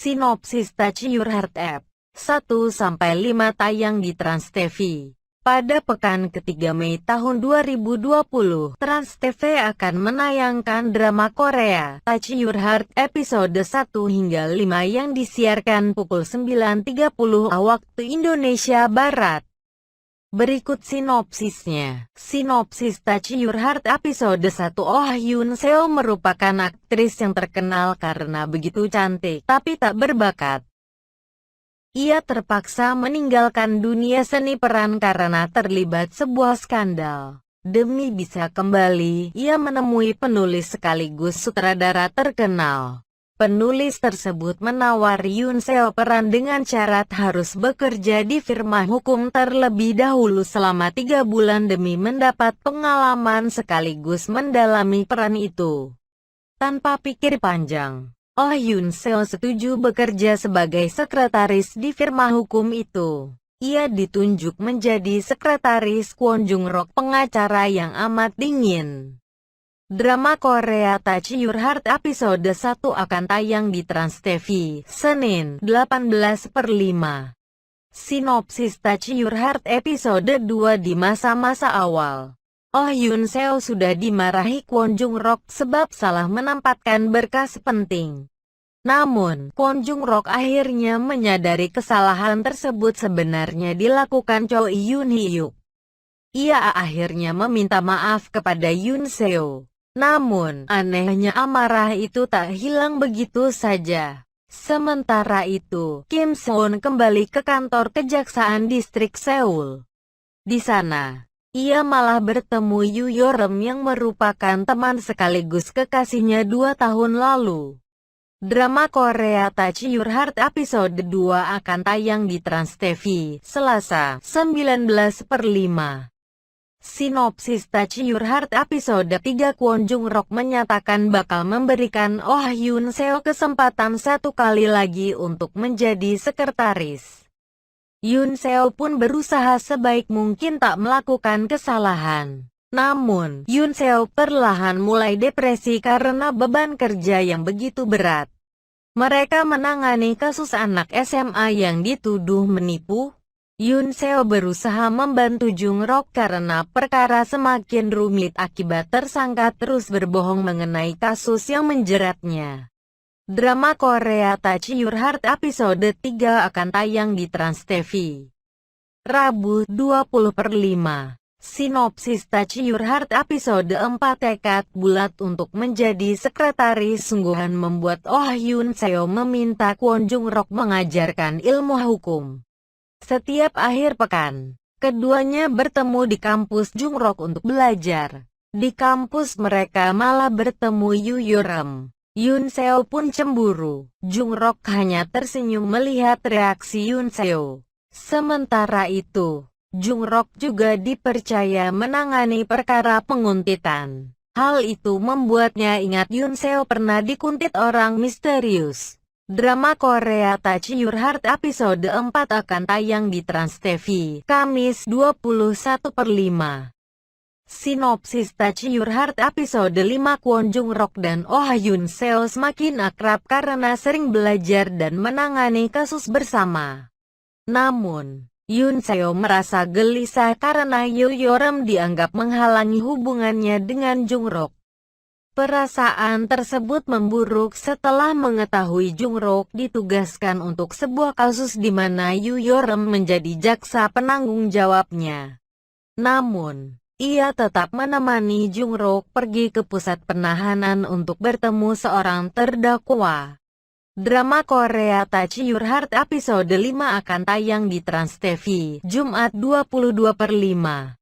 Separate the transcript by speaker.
Speaker 1: Sinopsis Touch Your Heart App 1-5 tayang di Trans TV. Pada pekan ketiga Mei tahun 2020, Trans TV akan menayangkan drama Korea Touch Your Heart episode 1-5 yang disiarkan pukul 9.30 waktu Indonesia Barat. Berikut sinopsisnya. Sinopsis Touch Your Heart episode 1. Oh Hyun Seo merupakan aktris yang terkenal karena begitu cantik, tapi tak berbakat. Ia terpaksa meninggalkan dunia seni peran karena terlibat sebuah skandal. Demi bisa kembali, ia menemui penulis sekaligus sutradara terkenal. Penulis tersebut menawari Hyun Seo peran dengan syarat harus bekerja di firma hukum terlebih dahulu selama 3 bulan demi mendapat pengalaman sekaligus mendalami peran itu. Tanpa pikir panjang, Oh Hyun Seo setuju bekerja sebagai sekretaris di firma hukum itu. Ia ditunjuk menjadi sekretaris Kwon Jung Rok, pengacara yang amat dingin. Drama Korea Touch Your Heart episode 1 akan tayang di Trans TV, Senin, 18/5. Sinopsis Touch Your Heart episode 2. Di masa-masa awal, Oh Hyun Seo sudah dimarahi Kwon Jung Rok sebab salah menempatkan berkas penting. Namun, Kwon Jung Rok akhirnya menyadari kesalahan tersebut sebenarnya dilakukan Cho Hyun Hyuk. Ia akhirnya meminta maaf kepada Hyun Seo. Namun, anehnya amarah itu tak hilang begitu saja. Sementara itu, Kim Seon kembali ke kantor Kejaksaan Distrik Seoul. Di sana, ia malah bertemu Yu Yorem yang merupakan teman sekaligus kekasihnya 2 tahun lalu. Drama Korea Touch Your Heart episode 2 akan tayang di Trans TV, Selasa, 19/5. Sinopsis Touch Your Heart episode 3. Kwon Jung Rok menyatakan bakal memberikan Oh Hyun Seo kesempatan 1 kali lagi untuk menjadi sekretaris. Hyun Seo pun berusaha sebaik mungkin tak melakukan kesalahan. Namun, Hyun Seo perlahan mulai depresi karena beban kerja yang begitu berat. Mereka menangani kasus anak SMA yang dituduh menipu. Hyun Seo berusaha membantu Jung Rok karena perkara semakin rumit akibat tersangka terus berbohong mengenai kasus yang menjeratnya. Drama Korea Touch Your Heart episode 3 akan tayang di Trans TV, Rabu, 20/5. Sinopsis Touch Your Heart episode 4. Tekad bulat untuk menjadi sekretaris sungguhan membuat Oh Hyun Seo meminta Kwon Jung Rok mengajarkan ilmu hukum. Setiap akhir pekan, keduanya bertemu di kampus Jung Rok untuk belajar. Di kampus mereka malah bertemu Yu Yorem. Hyun Seo pun cemburu. Jung Rok hanya tersenyum melihat reaksi Hyun Seo. Sementara itu, Jung Rok juga dipercaya menangani perkara penguntitan. Hal itu membuatnya ingat Hyun Seo pernah dikuntit orang misterius. Drama Korea Touch Your Heart episode 4 akan tayang di Trans TV, Kamis, 21/5. Sinopsis Touch Your Heart episode 5. Kwon Jung Rok dan Oh Hyun Seo semakin akrab karena sering belajar dan menangani kasus bersama. Namun, Hyun Seo merasa gelisah karena Yu Yorem dianggap menghalangi hubungannya dengan Jung Rok. Perasaan tersebut memburuk setelah mengetahui Jung Rok ditugaskan untuk sebuah kasus di mana Yu Yorem menjadi jaksa penanggung jawabnya. Namun, ia tetap menemani Jung Rok pergi ke pusat penahanan untuk bertemu seorang terdakwa. Drama Korea Touch Your Heart episode 5 akan tayang di Trans TV, Jumat, 22/5.